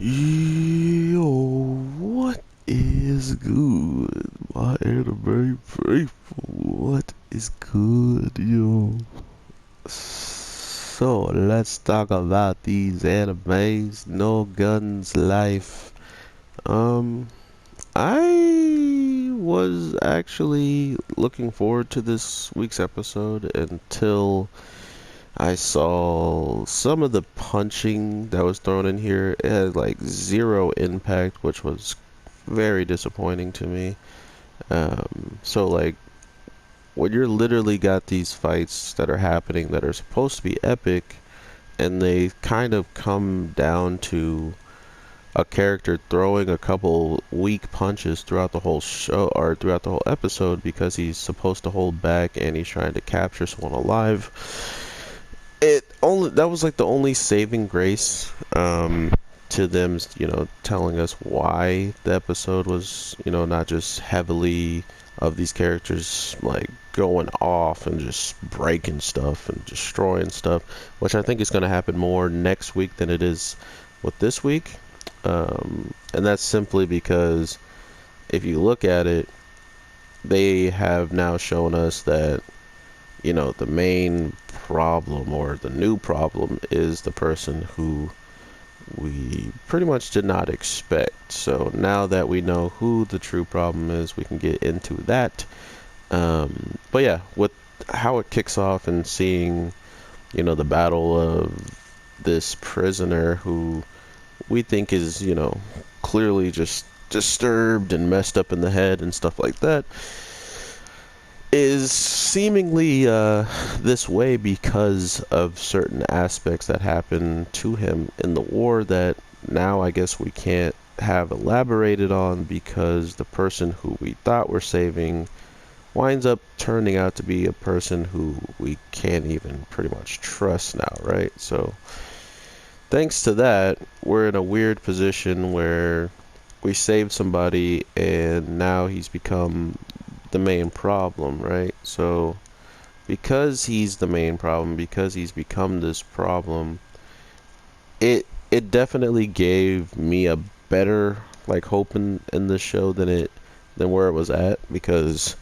Yo, what is good? My anime faithful, what is good, yo? So, let's talk about these animes. No Guns Life. Um, I was actually looking forward to this week's episode until I saw some of the punching that was thrown in here. It had like zero impact, which was very disappointing to me. So like when you're literally got these fights that are happening that are supposed to be epic, and they kind of come down to a character throwing a couple weak punches throughout the whole show or throughout the whole episode because he's supposed to hold back and he's trying to capture someone alive. It only that was like the only saving grace to them, telling us why the episode was, not just heavily of these characters like going off and just breaking stuff and destroying stuff, which I think is going to happen more next week than it is with this week. And that's simply because if you look at it, they have now shown us that the main problem or the new problem is the person who we pretty much did not expect. So now that we know who the true problem is, we can get into that. But yeah, with how it kicks off and seeing, the battle of this prisoner who we think is, clearly just disturbed and messed up in the head and stuff like that, is seemingly this way because of certain aspects that happened to him in the war that now I guess we can't have elaborated on because the person who we thought we're saving winds up turning out to be a person who we can't even pretty much trust now, right? So thanks to that, we're in a weird position where we saved somebody and now he's become the main problem, right? So because he's the main problem, because he's become this problem, it definitely gave me a better like hope in the show than where it was at, because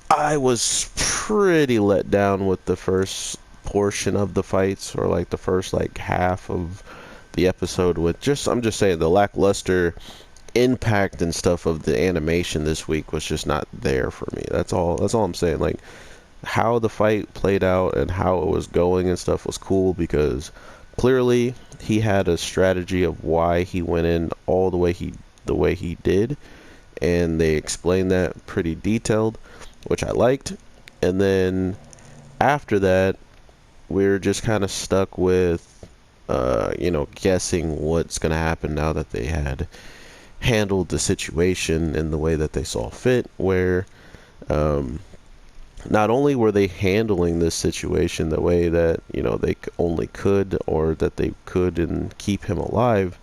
I was pretty let down with the first portion of the fights, or like the first like half of the episode, with just I'm just saying the lackluster impact and stuff of the animation this week was just not there for me. That's all I'm saying. Like how the fight played out and how it was going and stuff was cool because clearly he had a strategy of why he went in all the way he did, and they explained that pretty detailed, which I liked. And then after that, we're just kind of stuck with guessing what's going to happen now that they had handled the situation in the way that they saw fit, where um, not only were they handling this situation the way that they only could, or that they could and keep him alive,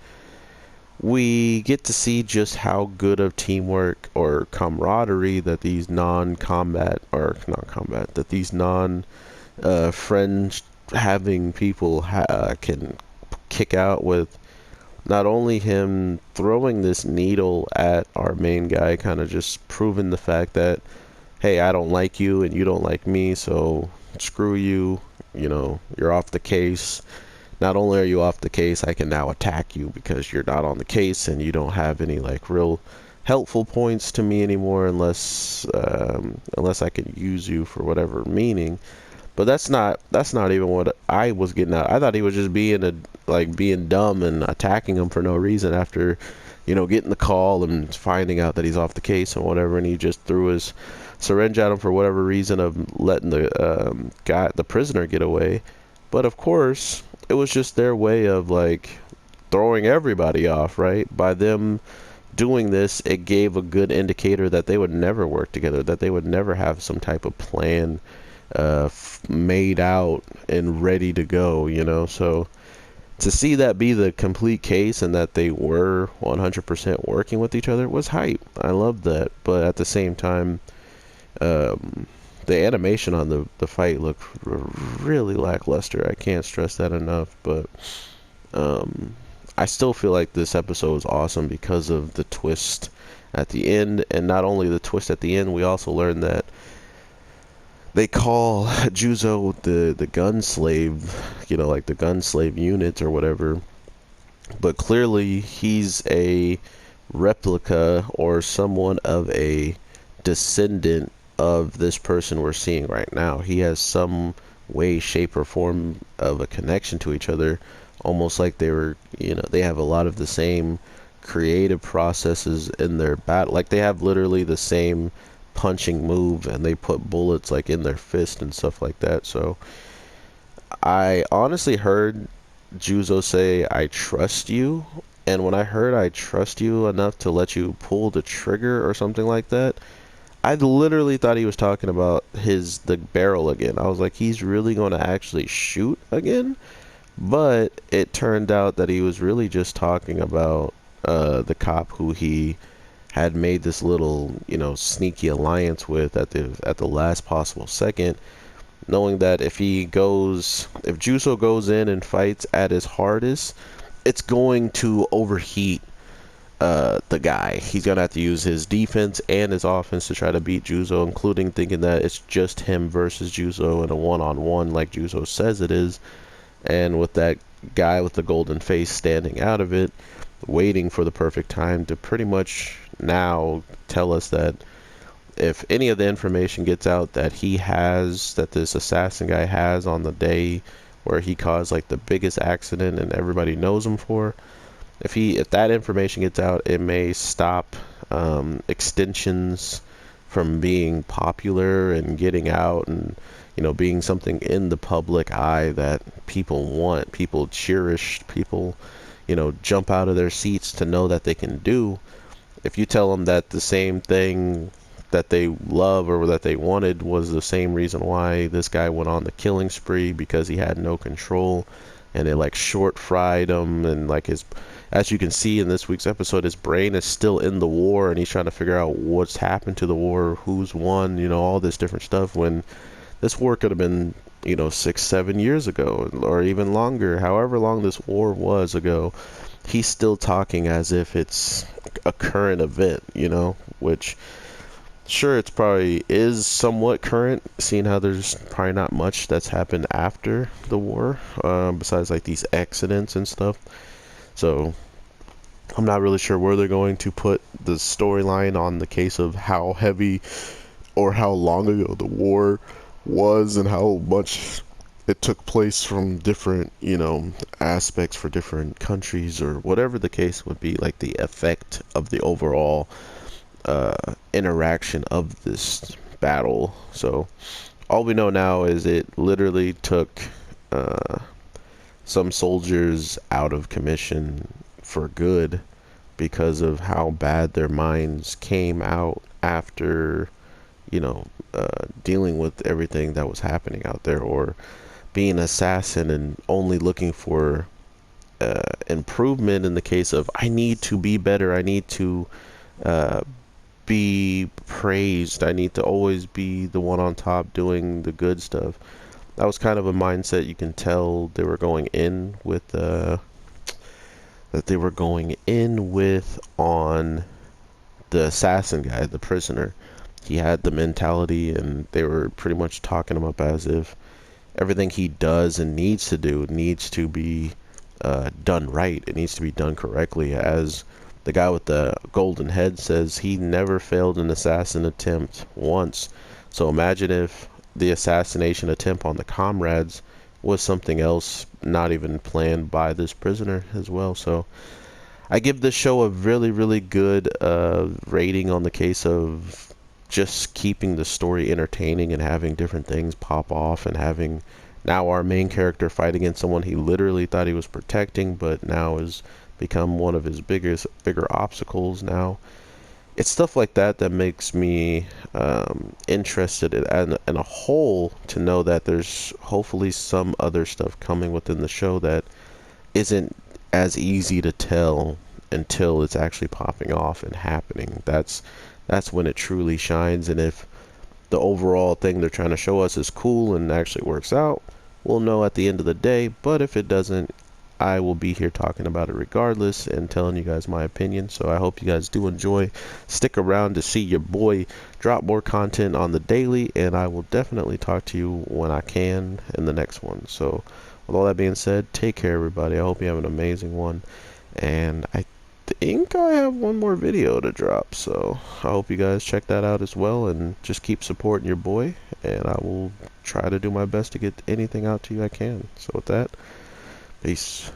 we get to see just how good of teamwork or camaraderie that these non-combat or not combat that these non friends having people can kick out, with not only him throwing this needle at our main guy, kind of just proving the fact that, hey, I don't like you and you don't like me, so screw you, you're off the case. Not only are you off the case, I can now attack you because you're not on the case and you don't have any like real helpful points to me anymore, unless I can use you for whatever meaning. But that's not even what I was getting at. I thought he was just being dumb and attacking him for no reason after, getting the call and finding out that he's off the case and whatever, and he just threw his syringe at him for whatever reason of letting the prisoner get away. But of course, it was just their way of like throwing everybody off, right? By them doing this, it gave a good indicator that they would never work together, that they would never have some type of plan made out and ready to go, So to see that be the complete case and that they were 100% working with each other was hype. I loved that. But at the same time, the animation on the fight looked really lackluster. I can't stress that enough. But I still feel like this episode was awesome because of the twist at the end, and not only the twist at the end, we also learned that they call Juzo the gun slave, like the gun slave unit or whatever. But clearly, he's a replica or somewhat of a descendant of this person we're seeing right now. He has some way, shape, or form of a connection to each other, almost like they have a lot of the same creative processes in their battle. Like they have literally the same punching move, and they put bullets like in their fist and stuff like that. So I honestly heard Juzo say, "I trust you." And when I heard "I trust you enough to let you pull the trigger" or something like that, I literally thought he was talking about the barrel again. I was like, he's really going to actually shoot again? But it turned out that he was really just talking about the cop who he had made this little, sneaky alliance with at the last possible second, knowing that if Juso goes in and fights at his hardest, it's going to overheat the guy. He's gonna have to use his defense and his offense to try to beat Juzo, including thinking that it's just him versus Juzo in a one-on-one like Juzo says it is, and with that guy with the golden face standing out of it, waiting for the perfect time to pretty much now tell us that if any of the information gets out that this assassin guy has on the day where he caused like the biggest accident and everybody knows him for, if that information gets out, it may stop extensions from being popular and getting out and being something in the public eye that people want, people cherish, people jump out of their seats to know that they can do. If you tell them that the same thing that they love or that they wanted was the same reason why this guy went on the killing spree, because he had no control and it like short fried him, and like as you can see in this week's episode, his brain is still in the war and he's trying to figure out what's happened to the war, who's won, all this different stuff, when this war could have been 6-7 years ago or even longer, however long this war was ago. He's still talking as if it's a current event, which sure, it's probably is somewhat current, seeing how there's probably not much that's happened after the war, besides like these accidents and stuff. So I'm not really sure where they're going to put the storyline on the case of how heavy or how long ago the war was and how much it took place from different, aspects for different countries, or whatever the case would be, like the effect of the overall interaction of this battle. So all we know now is it literally took some soldiers out of commission for good because of how bad their minds came out after dealing with everything that was happening out there, or being an assassin and only looking for improvement in the case of, I need to be better, I need to be praised, I need to always be the one on top doing the good stuff. That was kind of a mindset you can tell they were going in with on the assassin guy, the prisoner. He had the mentality, and they were pretty much talking him up as if everything he does and needs to do needs to be done right. It needs to be done correctly. As the guy with the golden head says, he never failed an assassin attempt once. So imagine if the assassination attempt on the comrades was something else, not even planned by this prisoner as well. So I give this show a really, really good rating on the case of just keeping the story entertaining and having different things pop off, and having now our main character fight against someone he literally thought he was protecting, but now has become one of his bigger obstacles now. It's stuff like that that makes me interested in a whole, to know that there's hopefully some other stuff coming within the show that isn't as easy to tell until it's actually popping off and happening. That's when it truly shines. And if the overall thing they're trying to show us is cool and actually works out, we'll know at the end of the day. But if it doesn't, I will be here talking about it regardless and telling you guys my opinion. So I hope you guys do enjoy. Stick around to see your boy drop more content on the daily, and I will definitely talk to you when I can in the next one. So with all that being said, take care, everybody. I hope you have an amazing one, and I think I have one more video to drop, so I hope you guys check that out as well, and just keep supporting your boy, and I will try to do my best to get anything out to you I can. So with that, peace.